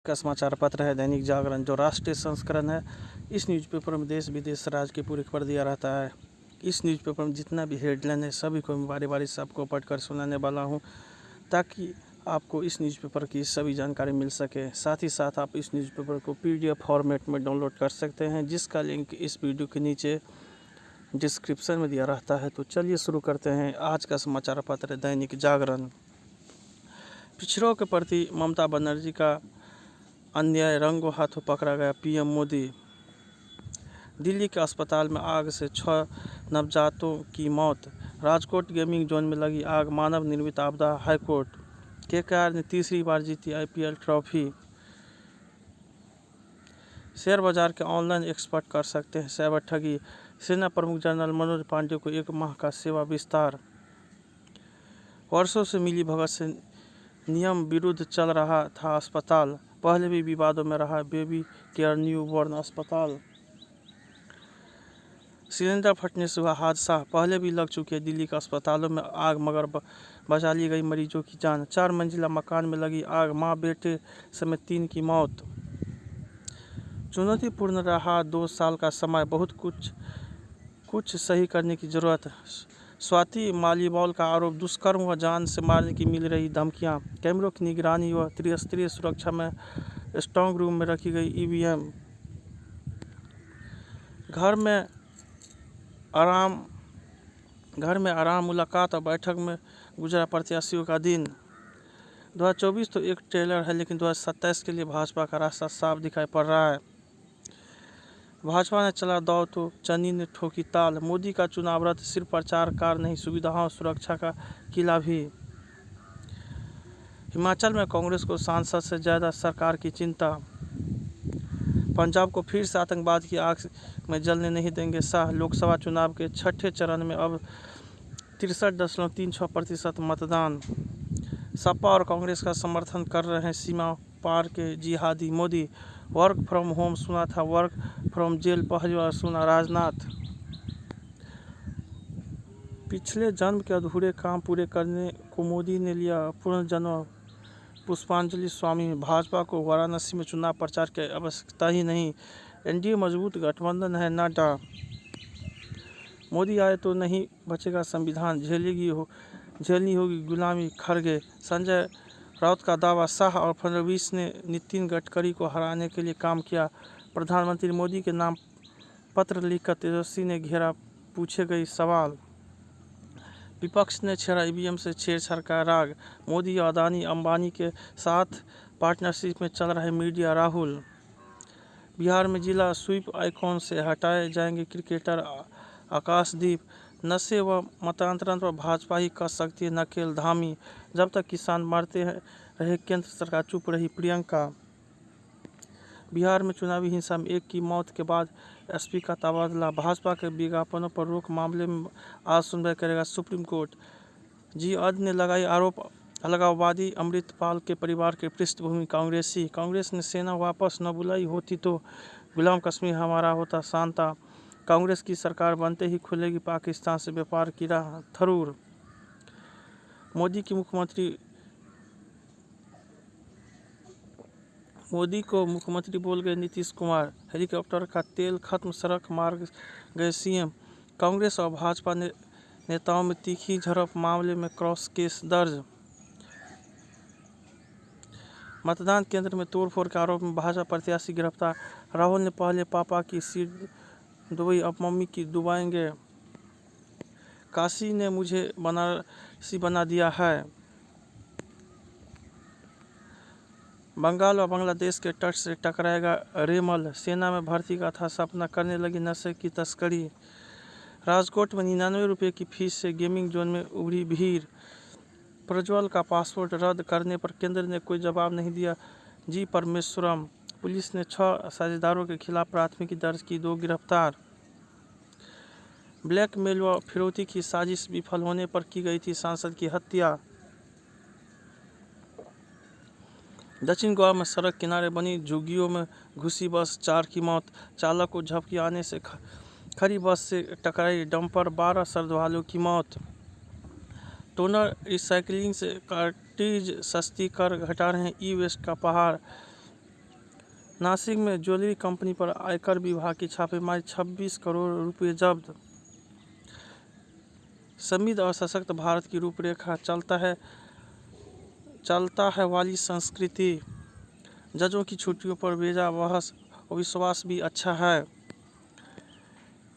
का समाचार पत्र है दैनिक जागरण, जो राष्ट्रीय संस्करण है। इस न्यूज़पेपर में देश विदेश राज्य की पूरी खबर दिया रहता है। इस न्यूज़पेपर में जितना भी हेडलाइन है सभी को मैं बारी बारी सबको पढ़कर सुनाने वाला हूं, ताकि आपको इस न्यूज़पेपर की सभी जानकारी मिल सके। साथ ही साथ आप इस न्यूज़पेपर को PDF फॉर्मेट में डाउनलोड कर सकते हैं, जिसका लिंक इस वीडियो के नीचे डिस्क्रिप्शन में दिया रहता है। तो चलिए शुरू करते हैं। आज का समाचार पत्र दैनिक जागरण। पिछड़ों के प्रति ममता बनर्जी का अन्याय रंगों हाथों पकड़ा गया PM मोदी। दिल्ली के अस्पताल में आग से 6 नवजातों की मौत। राजकोट गेमिंग जोन में लगी आग मानव निर्मित आपदा। हाईकोर्ट। KKR ने तीसरी बार जीती IPL ट्रॉफी। शेयर बाजार के ऑनलाइन एक्सपर्ट कर सकते हैं साइबर ठगी। सेना प्रमुख जनरल मनोज पांडे को 1 माह का सेवा विस्तार। वर्षों से मिली भगत से नियम विरुद्ध चल रहा था अस्पताल। पहले भी विवादों में रहा बेबी केयर न्यूबॉर्न अस्पताल। सिलेंडर फटने से हुआ हादसा। पहले भी लग चुके दिल्ली के अस्पतालों में आग, मगर बचा ली गई मरीजों की जान। 4 मंजिला मकान में लगी आग, मां बेटे समेत 3 की मौत। चुनौतीपूर्ण रहा 2 साल का समय, बहुत कुछ सही करने की जरूरत। स्वाति मालीवाल का आरोप, दुष्कर्म व जान से मारने की मिल रही धमकियां। कैमरों की निगरानी व त्रिस्तरीय सुरक्षा में स्ट्रांग रूम में रखी गई EVM। घर में आराम, मुलाकात और बैठक में गुजरा प्रत्याशियों का दिन। 2024 तो एक ट्रेलर है, लेकिन 2027 के लिए भाजपा का रास्ता साफ दिखाई पड़ रहा है। भाजपा ने चला दौर तो चन्नी ने ठोकी ताल। मोदी का चुनाव रथ, सिर्फ प्रचार कार नहीं, सुविधाओं सुरक्षा का किला भी। हिमाचल में कांग्रेस को सांसद से ज्यादा सरकार की चिंता। पंजाब को फिर से आतंकवाद की आग में जलने नहीं देंगे शाह। लोकसभा चुनाव के 6ठे चरण में अब 63.36% मतदान। सपा और कांग्रेस का समर्थन कर रहे हैं सीमा पार के जिहादी। मोदी। वर्क फ्रॉम होम सुना था, वर्क फ्रॉम जेल पहली बार सुना राजनाथ। पिछले जन्म के अधूरे काम पूरे करने को मोदी ने लिया पुनर्जन्म। पुष्पांजलि स्वामी। भाजपा को वाराणसी में चुनाव प्रचार की आवश्यकता ही नहीं, NDA मजबूत गठबंधन है, नड्डा। मोदी आए तो नहीं बचेगा संविधान, झेलनी होगी गुलामी, खड़गे। संजय राउत का दावा, शाह और फडणवीस ने नितिन गडकरी को हराने के लिए काम किया। प्रधानमंत्री मोदी के नाम पत्र लिखकर तेजस्वी ने घेरा, पूछे गए सवाल। विपक्ष ने छेड़ा EVM से छेड़छाड़ का राग। मोदी और अदानी अंबानी के साथ पार्टनरशिप में चल रहे मीडिया। राहुल। बिहार में जिला स्वीप आइकॉन से हटाए जाएंगे क्रिकेटर आकाशदीप। नशे व मतांतरण पर भाजपा ही कर सकती है नकेल। धामी। जब तक किसान मरते रहे केंद्र सरकार चुप रही। प्रियंका। बिहार में चुनावी हिंसा में 1 की मौत के बाद SP का तबादला। भाजपा के विज्ञापनों पर रोक मामले में आज सुनवाई करेगा सुप्रीम कोर्ट। GAD ने लगाई आरोप, अलगाववादी अमृतपाल के परिवार के पृष्ठभूमि कांग्रेसी। कांग्रेस ने सेना वापस न बुलाई होती तो गुलाम कश्मीर हमारा होता। शांता। कांग्रेस की सरकार बनते ही खुलेगी पाकिस्तान से व्यापार की राह। थरूर। मोदी को मुख्यमंत्री बोल गए नीतीश कुमार। हेलीकॉप्टर का तेल खत्म, सड़क मार्ग गए CM। कांग्रेस और भाजपा नेताओं में तीखी झड़प, मामले में क्रॉस केस दर्ज। मतदान केंद्र में तोड़फोड़ के आरोप में भाजपा प्रत्याशी गिरफ्तार। राहुल ने पहले पापा की सीट दुबई, अब मम्मी की दुबाएंगे। काशी ने मुझे बनारसी बना दिया है। बंगाल और बांग्लादेश के तट से टकराएगा रेमल। सेना में भर्ती का था सपना, करने लगी नशे की तस्करी। राजकोट में 99 रुपये की फीस से गेमिंग जोन में उभरी भीड़। प्रज्वल का पासपोर्ट रद्द करने पर केंद्र ने कोई जवाब नहीं दिया। G परमेश्वरम। पुलिस ने 6 साझेदारों के खिलाफ प्राथमिकी दर्ज की, 2 गिरफ्तार। ब्लैकमेल व फिरौती की साजिश विफल होने पर की गई थी सांसद की हत्या। दक्षिण गोवा में सड़क किनारे बनी झुग्गियों में घुसी बस, 4 की मौत। चालक को झपकी आने से खड़ी बस से टकराई डंपर, 12 श्रद्धालुओं की मौत। टोनर रिसाइकलिंग से कार्टेज सस्ती कर घटा रहे हैं ई-वेस्ट का पहाड़। नासिक में ज्वेलरी कंपनी पर आयकर विभाग की छापेमारी, 26 करोड़ रुपए जब्त। समृद्ध और सशक्त भारत की रूपरेखा, चलता है वाली संस्कृति। जजों की छुट्टियों पर बेजा बहस और विश्वास भी अच्छा है।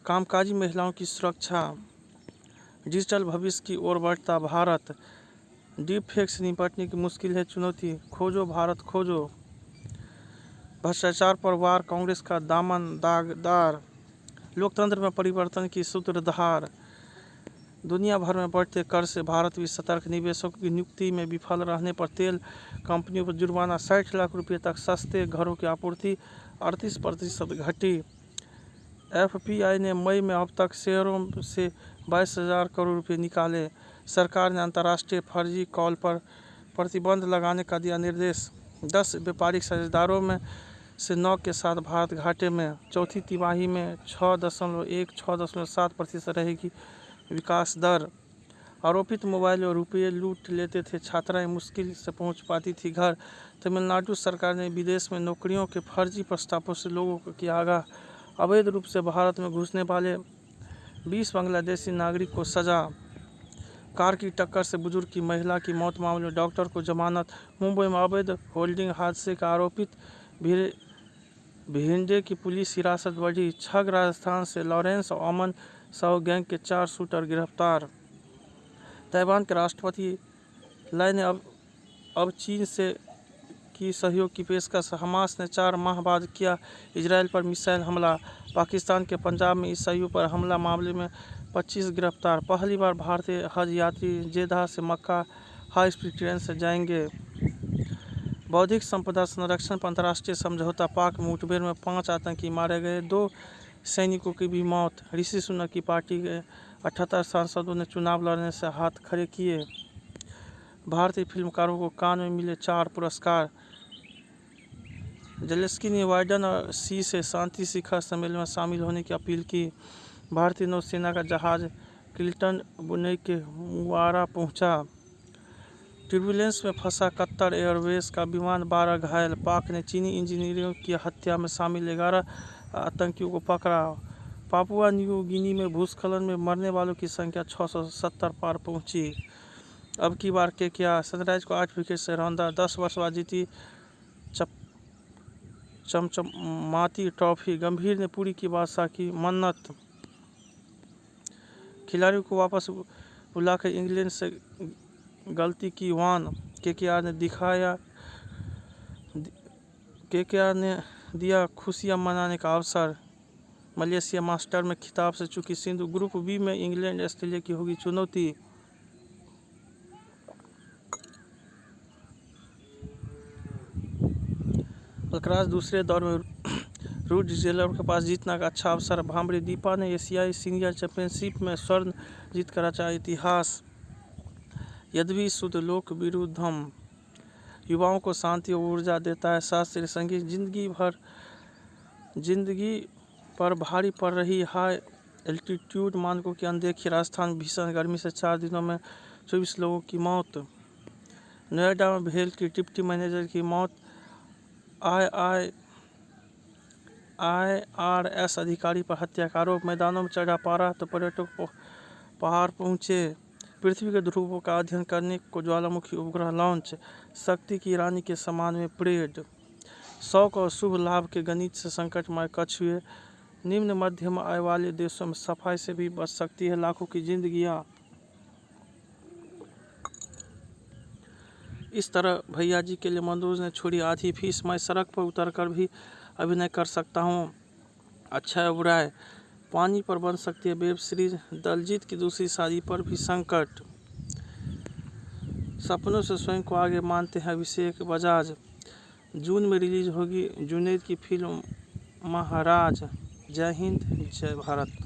कामकाजी महिलाओं की सुरक्षा, डिजिटल भविष्य की ओर बढ़ता भारत। डीप फेक से निपटने की मुश्किल है चुनौती, खोजो भारत खोजो। भ्रष्टाचार पर वार, कांग्रेस का दामन दागदार। लोकतंत्र में परिवर्तन की सूत्रधार। दुनिया भर में बढ़ते कर से भारत भी सतर्क, निवेशकों की नियुक्ति में विफल रहने पर तेल कंपनियों पर जुर्माना, 60 लाख रुपये तक सस्ते घरों की आपूर्ति 38% घटी। एफपीआई ने मई में अब तक शेयरों से 22,000 करोड़ रुपये निकाले। सरकार ने अंतर्राष्ट्रीय फर्जी कॉल पर प्रतिबंध लगाने का दिया निर्देश। 10 व्यापारिक साझेदारों में से 9 के साथ भारत घाटे में। चौथी तिमाही में 6.7% रहेगी विकास दर। आरोपित मोबाइल और रुपये लूट लेते थे, छात्राएं मुश्किल से पहुंच पाती थी घर। तमिलनाडु सरकार ने विदेश में नौकरियों के फर्जी प्रस्तावों से लोगों को किया आगाह। अवैध रूप से भारत में घुसने वाले 20 बांग्लादेशी नागरिक को सजा। कार की टक्कर से बुजुर्ग की महिला की मौत मामले में डॉक्टर को जमानत। मुंबई में अवैध होल्डिंग हादसे का आरोपित भिंडे की पुलिस हिरासत बढ़ी। छग राजस्थान से लॉरेंस और अमन साहू गैंग के 4 शूटर गिरफ्तार। ताइवान के राष्ट्रपति लाई ने अब चीन से की सहयोग की पेशकश। हमास ने 4 माह बाद किया इजरायल पर मिसाइल हमला। पाकिस्तान के पंजाब में ईसाइयों पर हमला मामले में 25 गिरफ्तार। पहली बार भारतीय हज यात्री जेद्दाह से मक्का हाई स्पीड ट्रेन से जाएंगे। बौद्धिक संपदा संरक्षण पर अंतर्राष्ट्रीय समझौता, पाक मुठभेड़ में 5 आतंकी मारे गए, 2 सैनिकों की भी मौत। ऋषि सुनक की पार्टी के 78 सांसदों ने चुनाव लड़ने से हाथ खड़े किए। भारतीय फिल्मकारों को कान में मिले 4 पुरस्कार। जेलेंस्की ने बाइडेन और शी से शांति शिखर सम्मेलन में शामिल होने की अपील की। भारतीय नौसेना का जहाज क्लिंटन बुनेई के मुआरा पहुंचा। टर्बुलेंस में फंसा कतर एयरवेज का विमान, 12 घायल। पाक ने चीनी इंजीनियरों की हत्या में शामिल 11 आतंकियों को पकड़ा। पापुआ न्यू गिनी में भूस्खलन में मरने वालों की संख्या 670 पार पहुंची। अब की बार केकेआर सनराइज को 8 विकेट से रौंदा। 10 वर्ष बाद जीती चमचमाती ट्रॉफी। गंभीर ने पूरी की बादशाह की मन्नत। खिलाड़ियों को वापस बुलाकर इंग्लैंड से गलती की वान। केकेआर ने दिया खुशियां मनाने का अवसर। मलेशिया मास्टर में खिताब से चूकी सिंधु। ग्रुप बी में इंग्लैंड ऑस्ट्रेलिया की होगी चुनौती। अल्कराज दूसरे दौर में रूड जेलर के पास जीतना का अच्छा अवसर। भांबरी दीपा ने एशियाई सीनियर चैंपियनशिप में स्वर्ण जीतकर रचा इतिहास। यद्यपि शुद्ध लोक विरुद्धम युवाओं को शांति और ऊर्जा देता है। शास्त्रीय संगीत जिंदगी पर भारी पड़ रही हाई एल्टीट्यूड मानकों की अनदेखी। राजस्थान भीषण गर्मी से 4 दिनों में 24 लोगों की मौत। नोएडा में भेल की डिप्टी मैनेजर की मौत। IRS अधिकारी पर हत्या का आरोप। मैदानों में चढ़ा पारा तो पर्यटक पहाड़ पहुंचे। पृथ्वी के ध्रुवों का अध्ययन करने को ज्वालामुखी उपग्रह लॉन्च। शक्ति की रानी के सम्मान में परेड। शौक और शुभ लाभ के गणित से संकटमय कछुए। निम्न मध्यम आय वाले देशों में सफाई से भी बच सकती है लाखों की जिंदगियां। इस तरह भैया जी के लिए मनोज ने छोड़ी आधी फीस। मैं सड़क पर उतरकर भी अभिनय कर सकता हूँ। अच्छा है बुरा है। पानी पर बन सकती है वेब सीरीज। दलजीत की दूसरी शादी पर भी संकट। सपनों से स्वयं को आगे मानते हैं अभिषेक बजाज। जून में रिलीज होगी जुनैद की फिल्म महाराज। जय हिंद, जय भारत।